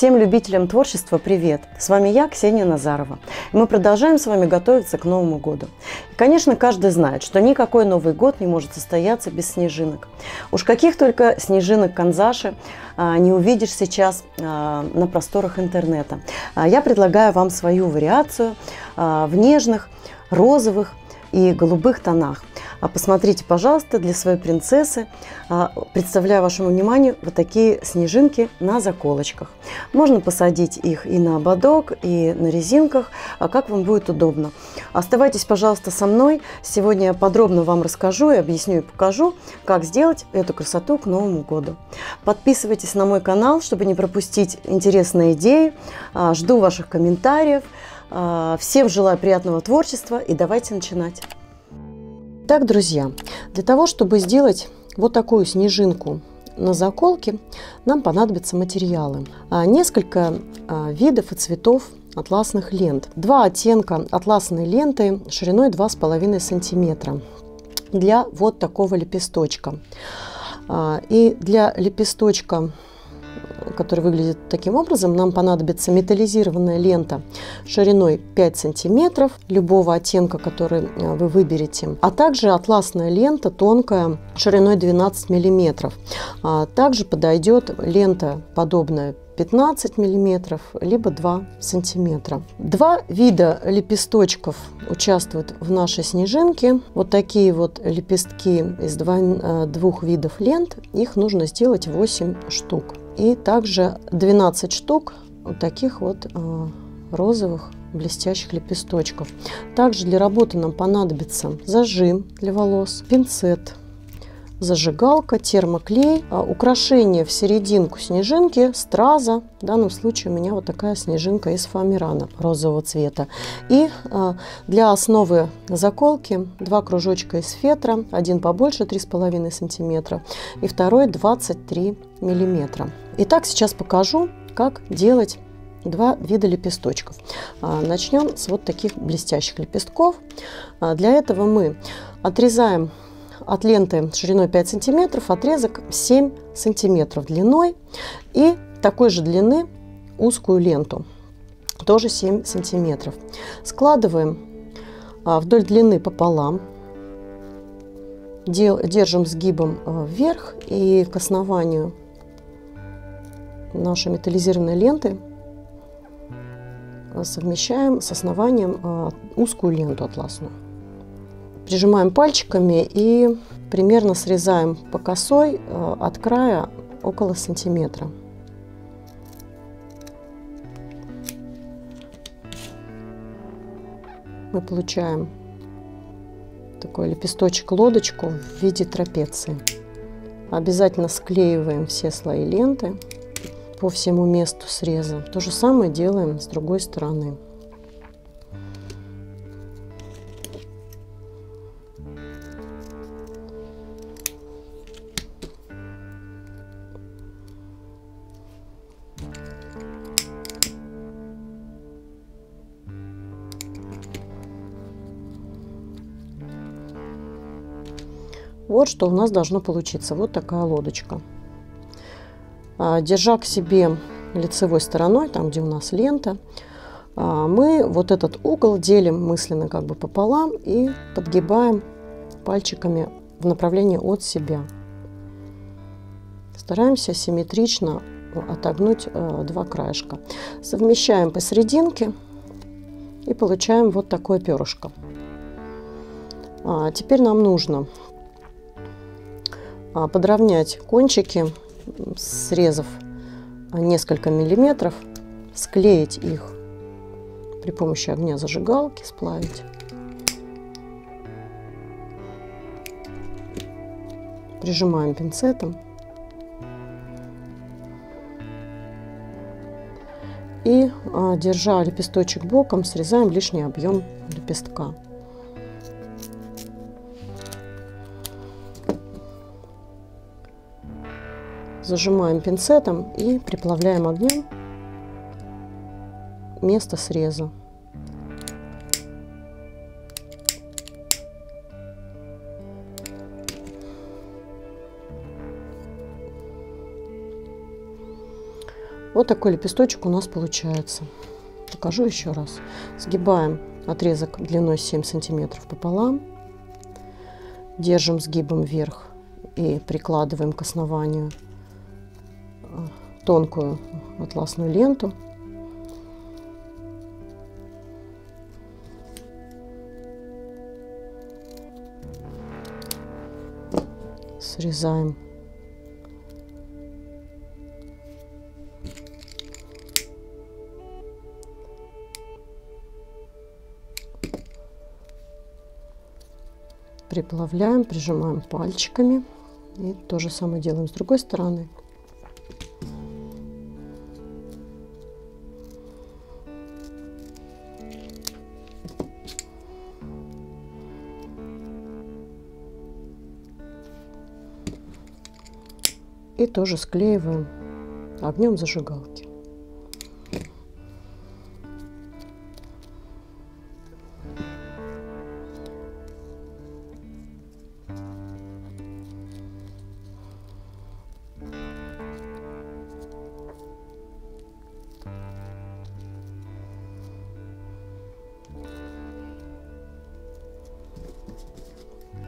Всем любителям творчества привет! С вами я, Ксения Назарова. И мы продолжаем с вами готовиться к Новому году. И, конечно, каждый знает, что никакой Новый год не может состояться без снежинок. Уж каких только снежинок Канзаши не увидишь сейчас на просторах интернета. Я предлагаю вам свою вариацию в нежных, розовых и голубых тонах. Посмотрите, пожалуйста, для своей принцессы представляю вашему вниманию вот такие снежинки на заколочках. Можно посадить их и на ободок, и на резинках, как вам будет удобно. Оставайтесь, пожалуйста, со мной. Сегодня я подробно вам расскажу и объясню и покажу, как сделать эту красоту к Новому году. Подписывайтесь на мой канал, чтобы не пропустить интересные идеи. Жду ваших комментариев. Всем желаю приятного творчества и давайте начинать. Так, друзья, для того, чтобы сделать вот такую снежинку на заколке, нам понадобятся материалы. Несколько видов и цветов атласных лент. Два оттенка атласной ленты шириной 2,5 сантиметра для вот такого лепесточка. И для лепесточка, который выглядит таким образом, нам понадобится металлизированная лента шириной 5 сантиметров любого оттенка, который вы выберете, а также атласная лента тонкая шириной 12 миллиметров. Также подойдет лента подобная 15 миллиметров либо 2 сантиметра. Два вида лепесточков участвуют в нашей снежинке. Вот такие вот лепестки из двух видов лент, их нужно сделать 8 штук. И также 12 штук вот таких вот розовых блестящих лепесточков. Также для работы нам понадобится зажим для волос, пинцет, зажигалка, термоклей, украшение в серединку снежинки, страза. В данном случае у меня вот такая снежинка из фоамирана розового цвета. И для основы заколки два кружочка из фетра, один побольше 3,5 сантиметра и второй 23 миллиметра. Итак, сейчас покажу, как делать два вида лепесточков. Начнем с вот таких блестящих лепестков. Для этого мы отрезаем от ленты шириной 5 сантиметров отрезок 7 сантиметров длиной и такой же длины узкую ленту, тоже 7 сантиметров. Складываем вдоль длины пополам, держим сгибом вверх и к основанию нашей металлизированной ленты совмещаем с основанием узкую ленту атласную. Прижимаем пальчиками и примерно срезаем по косой от края около сантиметра. Мы получаем такой лепесточек-лодочку в виде трапеции. Обязательно склеиваем все слои ленты по всему месту среза. То же самое делаем с другой стороны. Вот что у нас должно получиться. Вот такая лодочка. Держа к себе лицевой стороной, там где у нас лента, мы вот этот угол делим мысленно как бы пополам и подгибаем пальчиками в направлении от себя. Стараемся симметрично отогнуть два краешка. Совмещаем посерединке и получаем вот такое перышко. Теперь нам нужно подровнять кончики, срезав несколько миллиметров, склеить их при помощи огня зажигалки, сплавить. Прижимаем пинцетом. И, держа лепесточек боком, срезаем лишний объем лепестка. Зажимаем пинцетом и приплавляем огнем место среза. Вот такой лепесточек у нас получается. Покажу еще раз. Сгибаем отрезок длиной 7 сантиметров пополам. Держим сгибом вверх и прикладываем к основанию тонкую атласную ленту. Срезаем. Приплавляем, прижимаем пальчиками. И то же самое делаем с другой стороны. И тоже склеиваем огнем зажигалки.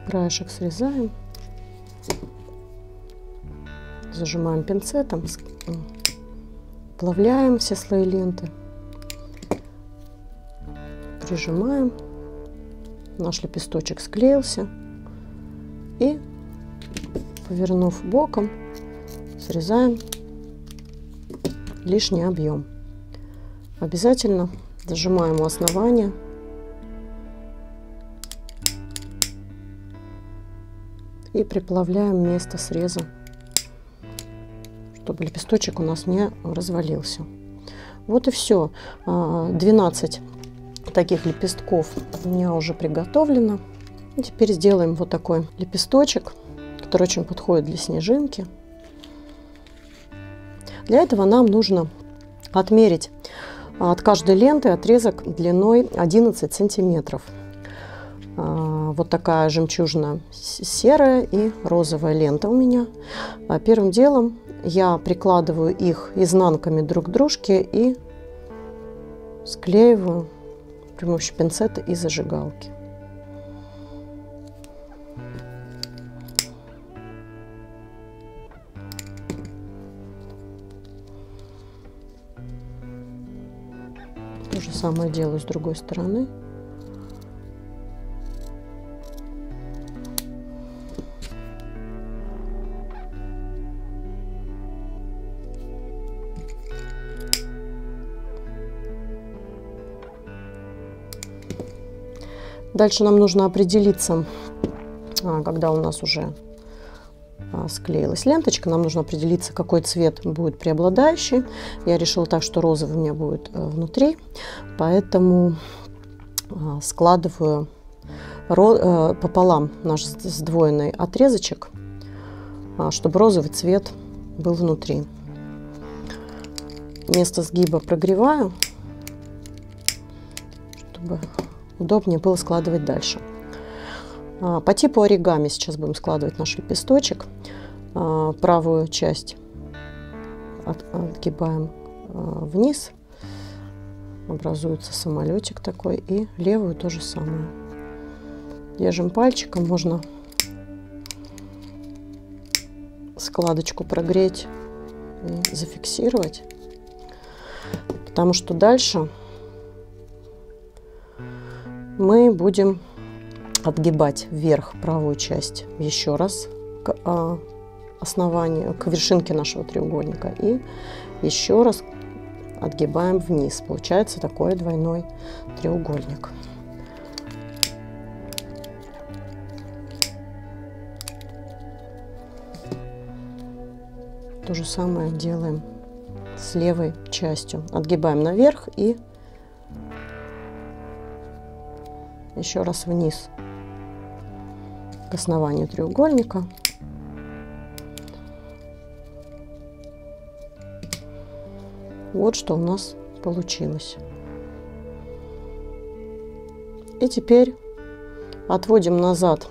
Краешек срезаем, зажимаем пинцетом, плавляем все слои ленты, прижимаем, наш лепесточек склеился, и, повернув боком, срезаем лишний объем. Обязательно зажимаем у основания. И приплавляем место среза, чтобы лепесточек у нас не развалился. Вот и все. 12 таких лепестков у меня уже приготовлено. И теперь сделаем вот такой лепесточек, который очень подходит для снежинки. Для этого нам нужно отмерить от каждой ленты отрезок длиной 11 сантиметров. Вот такая жемчужно-серая и розовая лента у меня. Первым делом я прикладываю их изнанками друг к дружке и склеиваю при помощи пинцета и зажигалки. То же самое делаю с другой стороны. Дальше нам нужно определиться, когда у нас уже склеилась ленточка, нам нужно определиться, какой цвет будет преобладающий. Я решила так, что розовый у меня будет внутри, поэтому складываю пополам наш сдвоенный отрезочек, чтобы розовый цвет был внутри. Место сгиба прогреваю, чтобы удобнее было складывать дальше. По типу оригами сейчас будем складывать наш лепесточек. Правую часть отгибаем вниз, образуется самолетик такой, и левую то же самое. Держим пальчиком, можно складочку прогреть и зафиксировать, потому что дальше мы будем отгибать вверх правую часть еще раз к основанию, к вершинке нашего треугольника, и еще раз отгибаем вниз. Получается такой двойной треугольник. То же самое делаем с левой частью. Отгибаем наверх и еще раз вниз к основанию треугольника. Вот что у нас получилось. И теперь отводим назад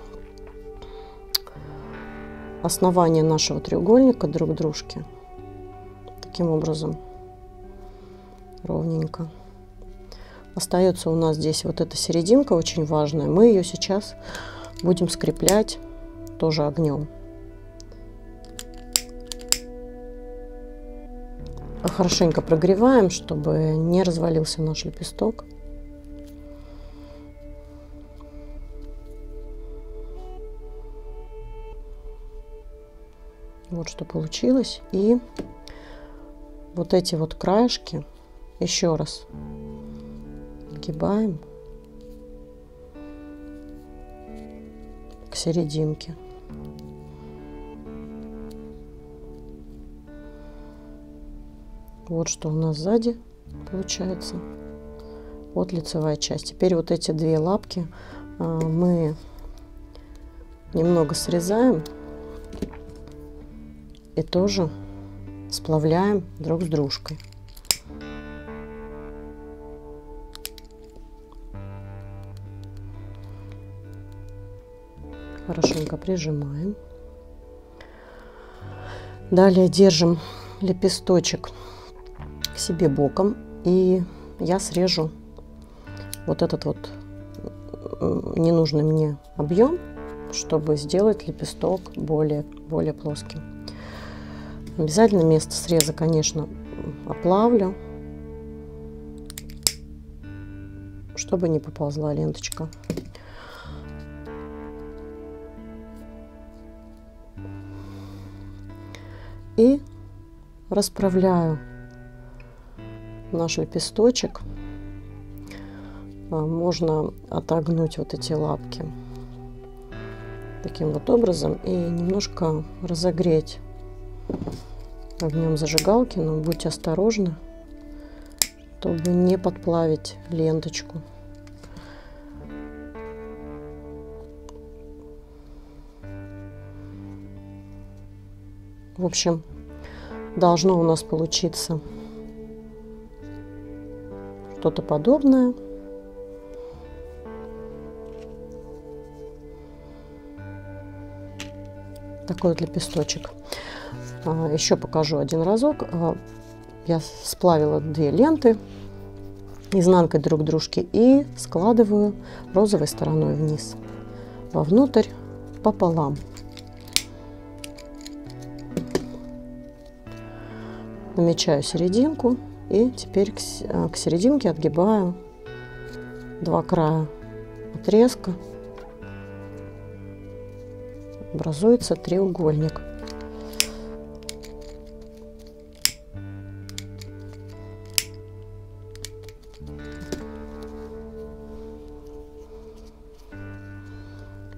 основание нашего треугольника друг к дружке. Таким образом ровненько. Остается у нас здесь вот эта серединка очень важная. Мы ее сейчас будем скреплять тоже огнем. Хорошенько прогреваем, чтобы не развалился наш лепесток. Вот что получилось. И вот эти вот краешки еще раз отгибаем к серединке. Вот что у нас сзади получается. Вот лицевая часть. Теперь вот эти две лапки мы немного срезаем и тоже сплавляем друг с дружкой. Хорошенько прижимаем. Далее держим лепесточек к себе боком, и я срежу вот этот вот ненужный мне объем, чтобы сделать лепесток более плоским. Обязательно место среза, конечно, оплавлю, чтобы не поползла ленточка. И расправляю наш лепесточек. Можно отогнуть вот эти лапки таким вот образом и немножко разогреть огнем зажигалки, но будьте осторожны, чтобы не подплавить ленточку. В общем, должно у нас получиться что-то подобное. Такой вот лепесточек. Еще покажу один разок. Я сплавила две ленты изнанкой друг к дружке и складываю розовой стороной вниз, вовнутрь, пополам. Намечаю серединку и теперь к серединке отгибаю два края отрезка. Образуется треугольник.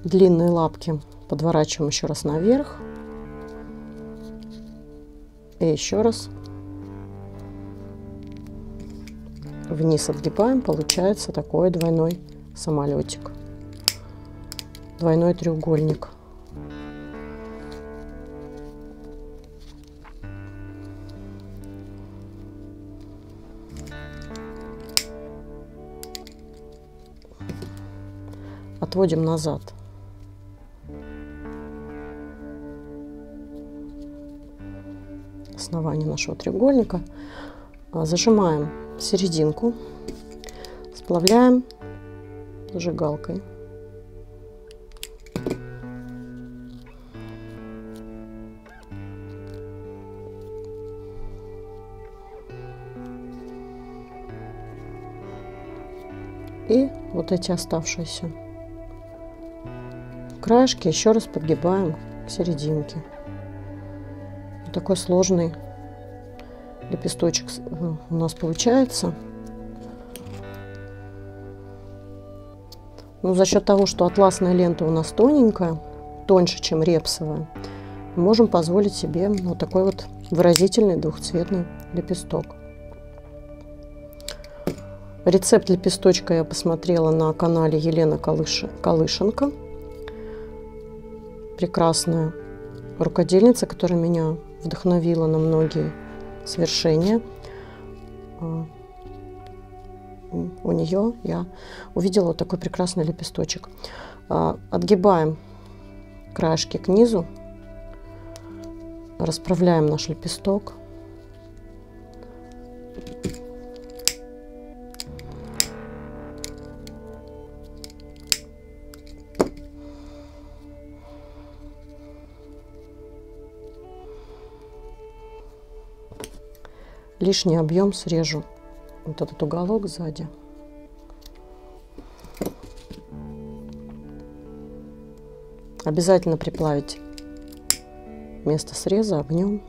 Длинные лапки подворачиваем еще раз наверх. И еще раз вниз отгибаем. Получается такой двойной самолетик. Двойной треугольник. Отводим назад. Основание нашего треугольника. Зажимаем серединку, сплавляем зажигалкой. И вот эти оставшиеся краешки еще раз подгибаем к серединке. Вот такой сложный лепесточек у нас получается. Но за счет того, что атласная лента у нас тоненькая, тоньше, чем репсовая, мы можем позволить себе вот такой вот выразительный двухцветный лепесток. Рецепт лепесточка я посмотрела на канале Елена Колышенко. Прекрасная рукодельница, которая меня вдохновила на многие свершения. У нее я увидела вот такой прекрасный лепесточек. Отгибаем краешки к низу, расправляем наш лепесток. лишний объем срежу. Вот этот уголок сзади. Обязательно приплавить место среза огнем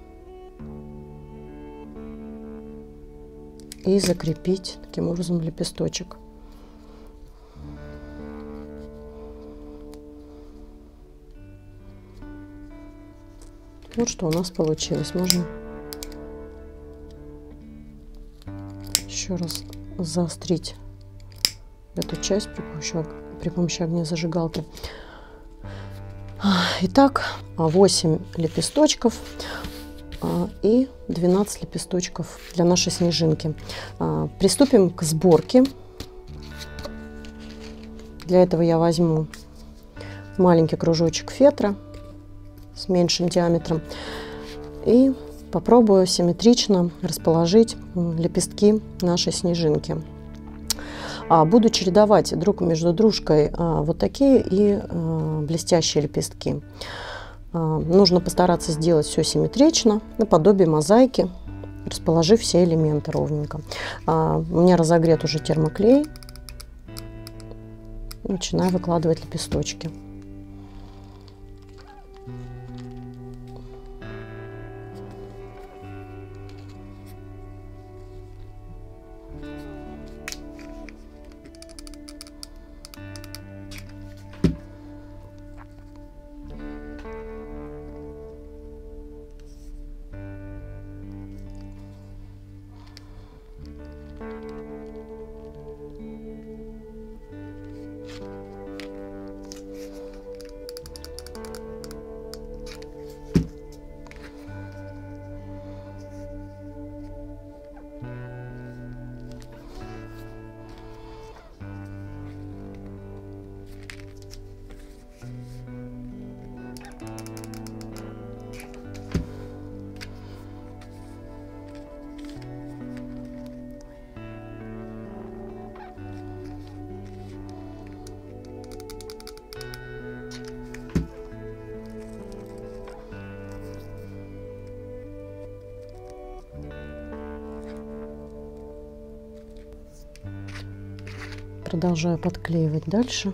и закрепить таким образом лепесточек. Вот что у нас получилось. Можно еще раз заострить эту часть при помощи огнезажигалки. Итак, 8 лепесточков и 12 лепесточков для нашей снежинки. Приступим к сборке. Для этого я возьму маленький кружочек фетра с меньшим диаметром и попробую симметрично расположить лепестки нашей снежинки. Буду чередовать друг между дружкой вот такие и блестящие лепестки. Нужно постараться сделать все симметрично, наподобие мозаики, расположив все элементы ровненько. У меня разогрет уже термоклей. Начинаю выкладывать лепесточки. Продолжаю подклеивать дальше.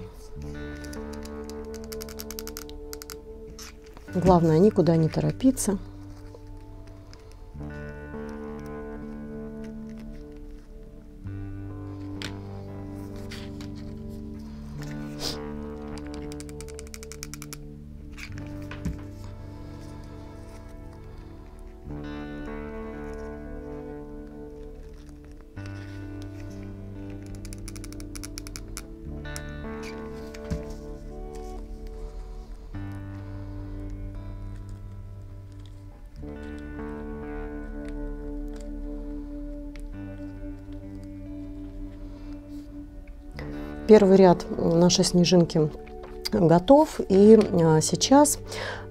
Главное, никуда не торопиться. Первый ряд нашей снежинки готов, и сейчас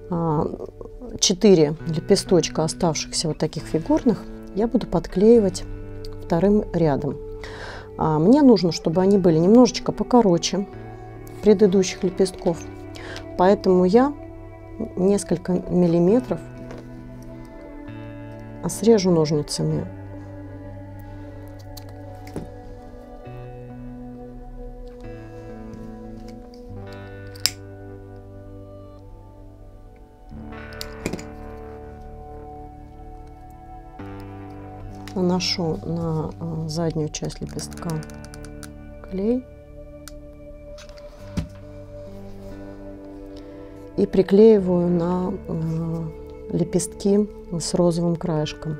4 лепесточка оставшихся вот таких фигурных я буду подклеивать вторым рядом. Мне нужно, чтобы они были немножечко покороче предыдущих лепестков, поэтому я несколько миллиметров срежу ножницами. Наношу на заднюю часть лепестка клей и приклеиваю на лепестки с розовым краешком.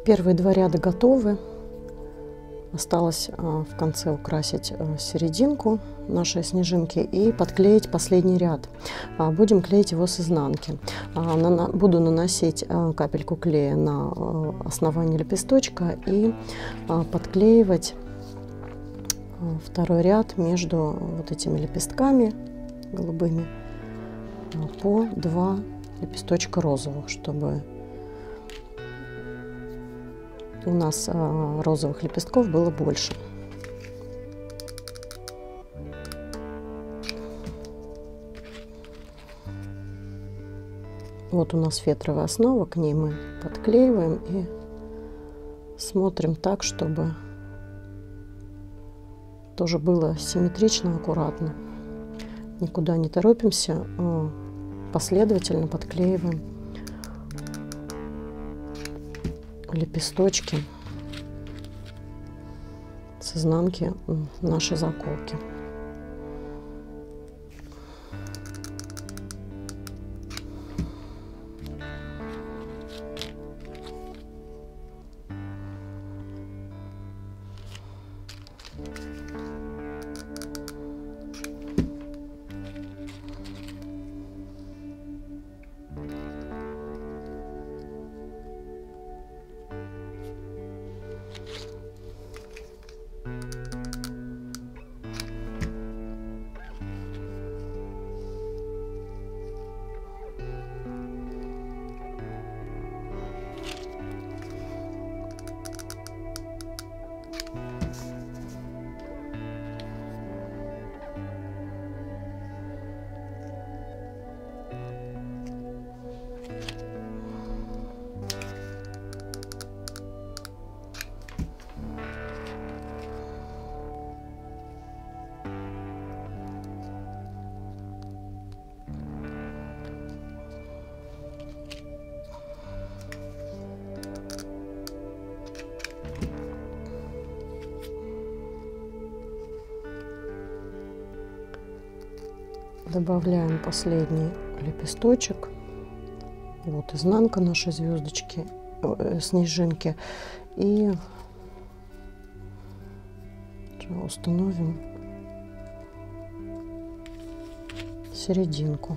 Первые два ряда готовы. Осталось в конце украсить серединку нашей снежинки и подклеить последний ряд. Будем клеить его с изнанки. Буду наносить капельку клея на основание лепесточка и подклеивать второй ряд между вот этими лепестками голубыми по 2 лепесточка розовых, чтобы у нас розовых лепестков было больше. Вот у нас фетровая основа, к ней мы подклеиваем и смотрим так, чтобы тоже было симметрично, аккуратно. Никуда не торопимся, последовательно подклеиваем лепесточки с изнанки нашей заколки. Добавляем последний лепесточек. Вот изнанка нашей звездочки, снежинки. И установим серединку.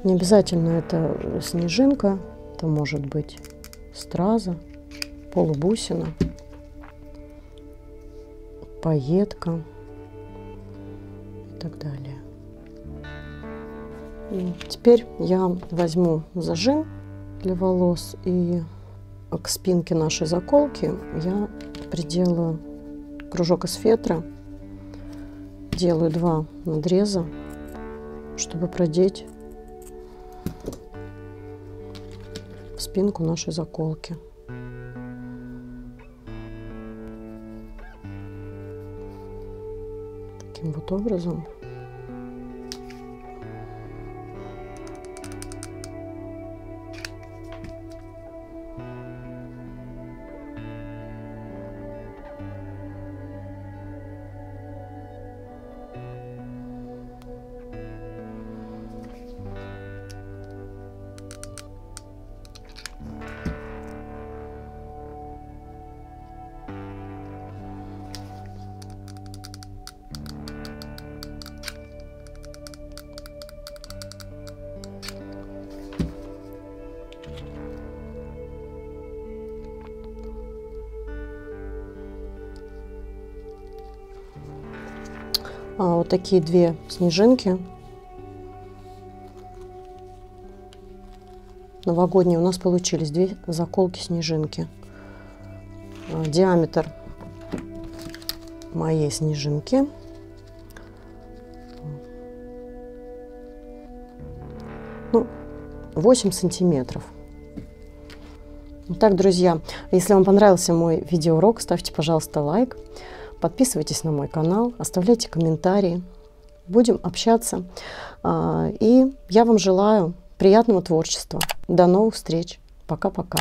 Не обязательно это снежинка, это может быть страза, полубусина, пайетка и так далее. И теперь я возьму зажим для волос и к спинке нашей заколки я приделаю кружок из фетра, делаю 2 надреза, чтобы продеть в спинку нашей заколки. Таким вот образом. Вот такие 2 снежинки новогодние у нас получились, 2 заколки снежинки. Диаметр моей снежинки 8 сантиметров. Итак, друзья, если вам понравился мой видеоурок, ставьте, пожалуйста, лайк, подписывайтесь на мой канал, оставляйте комментарии. Будем общаться. И я вам желаю приятного творчества. До новых встреч. Пока-пока.